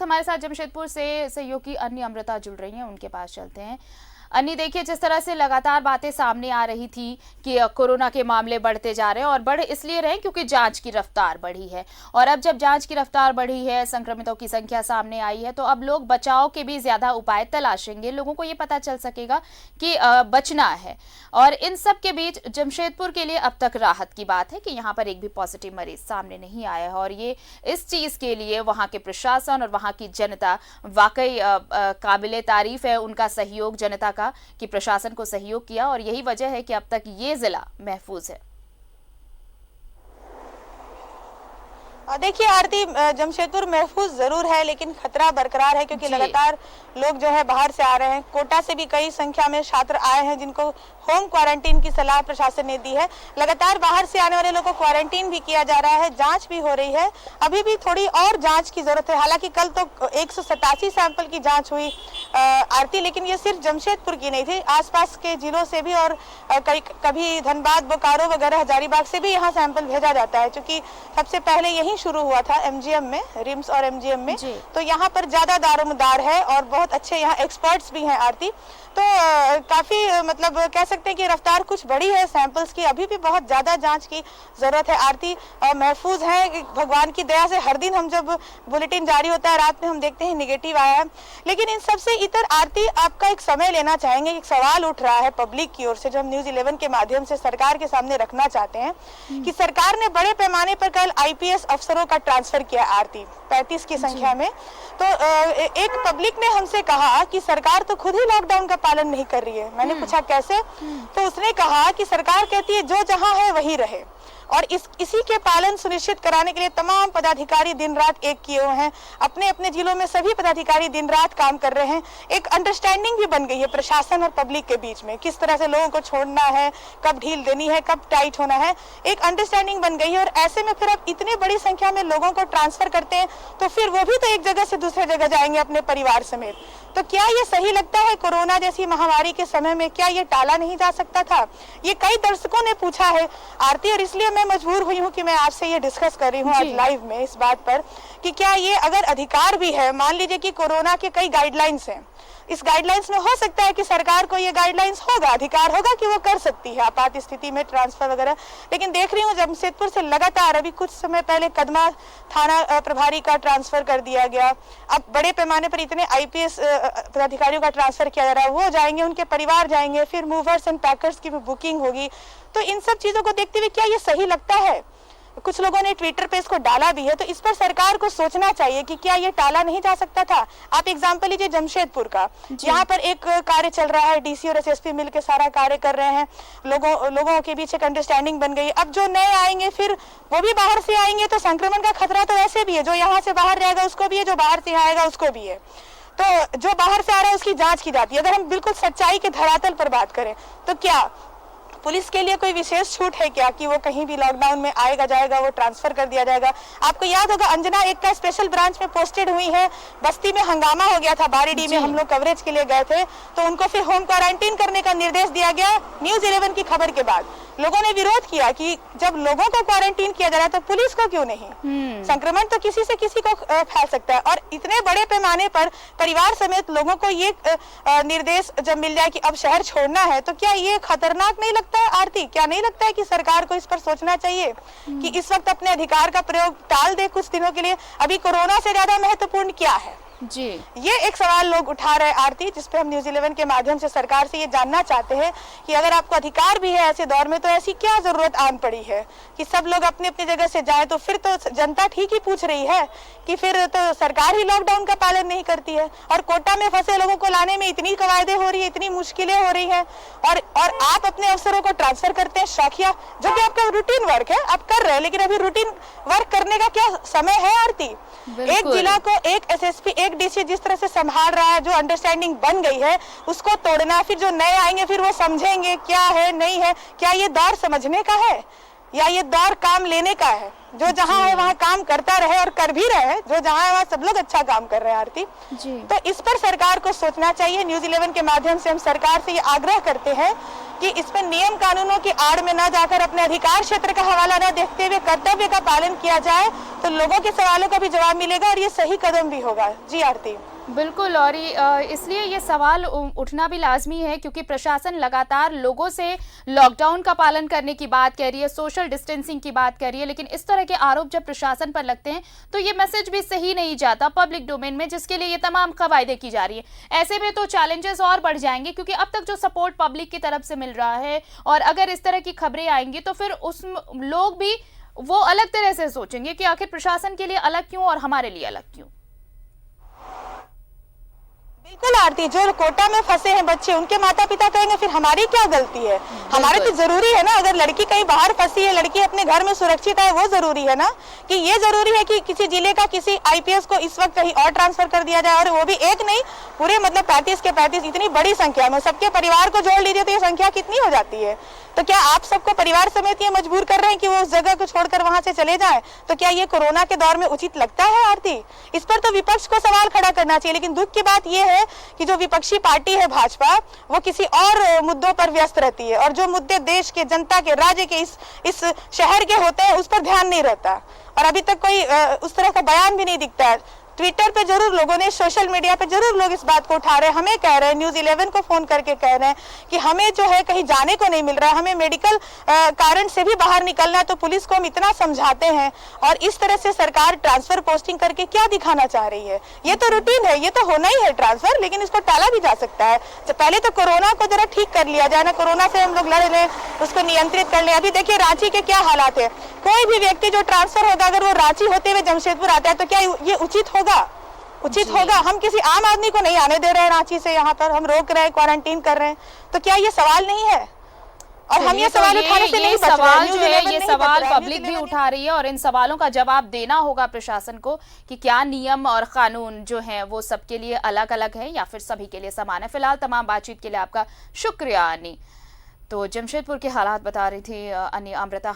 वक्त हमारे साथ जमशेदपुर से सहयोगी अन्य अमृता जुड़ रही हैं, उनके पास चलते हैं। अन्य देखिए, जिस तरह से लगातार बातें सामने आ रही थी कि कोरोना के मामले बढ़ते जा रहे हैं और बढ़ इसलिए रहे क्योंकि जांच की रफ्तार बढ़ी है, और अब जब जांच की रफ्तार बढ़ी है, संक्रमितों की संख्या सामने आई है, तो अब लोग बचाव के भी ज्यादा उपाय तलाशेंगे। लोगों को ये पता चल सकेगा कि बचना है। और इन सब के बीच जमशेदपुर के लिए अब तक राहत की बात है कि यहाँ पर एक भी पॉजिटिव मरीज सामने नहीं आया है, और ये इस चीज के लिए वहाँ के प्रशासन और वहाँ की जनता वाकई काबिले तारीफ है, उनका सहयोग जनता का कि प्रशासन को सहयोग किया, और यही वजह है कि अब तक ये जिला महफूज है। देखिए आरती, जमशेदपुर महफूज जरूर है लेकिन खतरा बरकरार है क्योंकि लगातार लोग जो है बाहर से आ रहे हैं। कोटा से भी कई संख्या में छात्र आए हैं जिनको होम क्वारंटीन की सलाह प्रशासन ने दी है। लगातार बाहर से आने वाले लोगों को क्वारंटीन भी किया जा रहा है, जांच भी हो रही है। अभी भी थोड़ी और जांच की जरूरत है। हालांकि कल तो 187 सैंपल की जांच हुई आरती, लेकिन ये सिर्फ जमशेदपुर की नहीं थी, आसपास के जिलों से भी और कभी धनबाद, बोकारो वगैरह, हजारीबाग से भी यहाँ सैंपल भेजा जाता है। क्योंकि सबसे पहले यही शुरू हुआ था एमजीएम में, रिम्स और एमजीएम में, तो यहाँ पर ज्यादा दारोमदार है और बहुत अच्छे यहाँ एक्सपर्ट्स भी हैं आरती। तो काफी मतलब कह सकते हैं कि रफ्तार कुछ बढ़ी है सैंपल्स की। अभी भी बहुत ज्यादा जांच की जरूरत है आरती। महफूज है भगवान की दया से। हर दिन हम जब बुलेटिन जारी होता है रात में हम देखते हैं निगेटिव आया है, लेकिन इन सबसे इतर आरती आपका एक समय लेना चाहेंगे। एक सवाल उठ रहा है पब्लिक की ओर से जो हम न्यूज़ 11 के माध्यम से सरकार के सामने रखना चाहते हैं कि सरकार ने बड़े पैमाने पर कल आईपीएस अफसरों का ट्रांसफर किया आरती, 35 की संख्या में। तो एक पब्लिक ने हमसे कहा कि सरकार तो खुद ही लॉकडाउन का पालन नहीं कर रही है। मैंने पूछा कैसे, तो उसने कहा कि सरकार कहती है जो जहां है वही रहे, और इसी के पालन सुनिश्चित कराने के लिए तमाम पदाधिकारी दिन रात एक किए हुए हैं। अपने अपने जिलों में सभी पदाधिकारी दिन रात काम कर रहे हैं। एक अंडरस्टैंडिंग भी बन गई है प्रशासन और पब्लिक के बीच में, किस तरह से लोगों को छोड़ना है, कब ढील देनी है, कब टाइट होना है, एक अंडरस्टैंडिंग बन गई है। और ऐसे में फिर अब इतनी बड़ी संख्या में लोगों को ट्रांसफर करते हैं तो फिर वो भी तो एक जगह से दूसरे जगह जाएंगे अपने परिवार समेत। तो क्या ये सही लगता है? कोरोना जैसी महामारी के समय में क्या ये टाला नहीं जा सकता था? ये कई दर्शकों ने पूछा है आरती, और इसलिए मैं मजबूर हुई हूँ कि मैं आपसे ये डिस्कस कर रही हूँ आज लाइव में इस बात पर कि क्या ये अगर अधिकार भी है, मान लीजिए कि कोरोना के कई गाइडलाइंस हैं, इस गाइडलाइंस में हो सकता है कि सरकार को ये गाइडलाइंस होगा, अधिकार होगा कि वो कर सकती है आपात स्थिति में ट्रांसफर वगैरह। लेकिन देख रही हूँ जमशेदपुर से लगातार अभी कुछ समय पहले कदमा थाना प्रभारी का ट्रांसफर कर दिया गया। अब बड़े पैमाने पर इतने आईपीएस पदाधिकारियों का ट्रांसफर किया जा रहा है, वो जाएंगे, उनके परिवार जाएंगे, फिर मूवर्स एंड पैकर्स की भी बुकिंग होगी। तो इन सब चीजों को देखते हुए क्या ये सही लगता है? कुछ लोगों ने ट्विटर पे इसको डाला भी है, तो इस पर सरकार को सोचना चाहिए कि क्या ये टाला नहीं जा सकता था। आप एग्जांपल लीजिए जमशेदपुर का, यहाँ पर एक कार्य चल रहा है, डीसी और एसएसपी मिलकर सारा कार्य कर रहे हैं, लोगों के बीच एक अंडरस्टैंडिंग बन गई। अब जो नए आएंगे फिर वो भी बाहर से आएंगे, तो संक्रमण का खतरा तो ऐसे भी है, जो यहाँ से बाहर रहेगा उसको भी है, जो बाहर से आएगा उसको भी है। तो जो बाहर से आ रहा है उसकी जांच की जाती है। अगर हम बिल्कुल सच्चाई के धरातल पर बात करें तो क्या पुलिस के लिए कोई विशेष छूट है क्या कि वो कहीं भी लॉकडाउन में आएगा जाएगा वो ट्रांसफर कर दिया जाएगा? आपको याद होगा अंजना एक का स्पेशल ब्रांच में पोस्टेड हुई है, बस्ती में हंगामा हो गया था, बारीडी में हम लोग कवरेज के लिए गए थे, तो उनको फिर होम क्वारंटीन करने का निर्देश दिया गया न्यूज़ 11 की खबर के बाद। लोगों ने विरोध किया कि जब लोगों को क्वारंटीन किया जा रहा है तो पुलिस को क्यों नहीं? संक्रमण तो किसी से किसी को फैल सकता है, और इतने बड़े पैमाने पर परिवार समेत लोगों को ये निर्देश जब मिल जाए कि अब शहर छोड़ना है, तो क्या ये खतरनाक नहीं लगता है आरती? क्या नहीं लगता है कि सरकार को इस पर सोचना चाहिए कि इस वक्त अपने अधिकार का प्रयोग टाल दे कुछ दिनों के लिए? अभी कोरोना से ज्यादा महत्वपूर्ण क्या है? जी, ये एक सवाल लोग उठा रहे हैं आरती, जिसपे हम न्यूज़ 11 के माध्यम से सरकार से ये जानना चाहते हैं कि अगर आपको अधिकार भी है ऐसे दौर में, तो ऐसी क्या जरूरत आन पड़ी है कि सब लोग अपनी अपनी जगह से जाएं? तो फिर तो जनता ठीक ही पूछ रही है कि फिर तो सरकार ही लॉकडाउन का पालन नहीं करती है, और कोटा में फंसे लोगों को लाने में इतनी कवायदे हो रही है, इतनी मुश्किलें हो रही है, और आप अपने अफसरों को ट्रांसफर करते हैं शौकिया, जो कि आपका रूटीन वर्क है, आप कर रहे हैं, लेकिन अभी रूटीन वर्क करने का क्या समय है आरती? एक जिला को एक एसएसपी, एक डीसी जिस तरह से संभाल रहा है, जो अंडरस्टैंडिंग बन गई है उसको तोड़ना, फिर जो नए आएंगे फिर वो समझेंगे क्या है नहीं है। क्या ये दौर समझने का है या ये दौर काम लेने का है? जो जहाँ है वहाँ काम करता रहे और कर भी रहे, जो जहाँ है वहाँ सब लोग अच्छा काम कर रहे हैं आरती जी। तो इस पर सरकार को सोचना चाहिए। न्यूज़ 11 के माध्यम से हम सरकार से ये आग्रह करते हैं कि इस पर नियम कानूनों की आड़ में न जाकर अपने अधिकार क्षेत्र का हवाला न देखते हुए कर्तव्य का पालन किया जाए तो लोगों के सवालों का भी जवाब मिलेगा और ये सही कदम भी होगा। जी आरती बिल्कुल, और इसलिए ये सवाल उठना भी लाजमी है क्योंकि प्रशासन लगातार लोगों से लॉकडाउन का पालन करने की बात कह रही है, सोशल डिस्टेंसिंग की बात कर रही है, लेकिन इस तरह के आरोप जब प्रशासन पर लगते हैं तो ये मैसेज भी सही नहीं जाता पब्लिक डोमेन में, जिसके लिए ये तमाम कवायदे की जा रही है। ऐसे में तो चैलेंजेस और बढ़ जाएंगे क्योंकि अब तक जो सपोर्ट पब्लिक की तरफ से मिल रहा है और अगर इस तरह की खबरें आएंगी तो फिर उस लोग भी वो अलग तरह से सोचेंगे कि आखिर प्रशासन के लिए अलग क्यों और हमारे लिए अलग क्यों। बिल्कुल आरती, जो कोटा में फंसे हैं बच्चे उनके माता पिता कहेंगे फिर हमारी क्या गलती है, हमारे तो जरूरी है ना, अगर लड़की कहीं बाहर फंसी है, लड़की अपने घर में सुरक्षित है, वो जरूरी है ना कि ये जरूरी है कि किसी जिले का किसी आईपीएस को इस वक्त कहीं और ट्रांसफर कर दिया जाए और वो भी एक नहीं पूरे मतलब 35 के 35 इतनी बड़ी संख्या में, सबके परिवार को जोड़ लीजिए तो ये संख्या कितनी हो जाती है। तो क्या आप सबको परिवार समेत ये मजबूर कर रहे हैं कि वो उस जगह को छोड़कर वहां से चले जाएं? तो क्या ये कोरोना के दौर में उचित लगता है आरती? इस पर तो विपक्ष को सवाल खड़ा करना चाहिए। लेकिन दुख की बात ये है कि जो विपक्षी पार्टी है भाजपा, वो किसी और मुद्दों पर व्यस्त रहती है और जो मुद्दे देश के, जनता के, राज्य के, इस शहर के होते हैं उस पर ध्यान नहीं रहता और अभी तक कोई उस तरह का बयान भी नहीं दिखता है। ट्विटर पे जरूर लोगों ने, सोशल मीडिया पे जरूर लोग इस बात को उठा रहे हैं, हमें कह रहे हैं, न्यूज़ 11 को फोन करके कह रहे हैं कि हमें जो है कहीं जाने को नहीं मिल रहा है, हमें मेडिकल कारण से भी बाहर निकलना है तो पुलिस को हम इतना समझाते हैं और इस तरह से सरकार ट्रांसफर पोस्टिंग करके क्या दिखाना चाह रही है। ये तो रूटीन है, ये तो होना ही है ट्रांसफर, लेकिन इसको टाला भी जा सकता है। तो पहले तो कोरोना को जरा ठीक कर लिया जाए ना, कोरोना से हम लोग लड़ लें, उसको नियंत्रित कर लें। अभी देखिए रांची के क्या हालात है, कोई भी व्यक्ति जो ट्रांसफर होगा अगर वो रांची होते हुए जमशेदपुर आता है तो क्या ये उचित होगा? उचित होगा? हम किसी आम आदमी को नहीं आने दे रहे हैं रांची से, यहाँ पर हम रोक रहे हैं, क्वारंटीन कर रहे हैं, तो क्या ये सवाल नहीं है? और हम ये सवाल उठाने से नहीं बच रहे हैं, जो है ये सवाल पब्लिक भी उठा रही है और इन सवालों का जवाब देना होगा प्रशासन को कि क्या नियम और कानून जो है वो सबके लिए अलग अलग है या फिर सभी के लिए समान है। फिलहाल तमाम बातचीत के लिए आपका शुक्रिया अन्नी। तो जमशेदपुर के हालात बता रही थी अन्नी अमृता।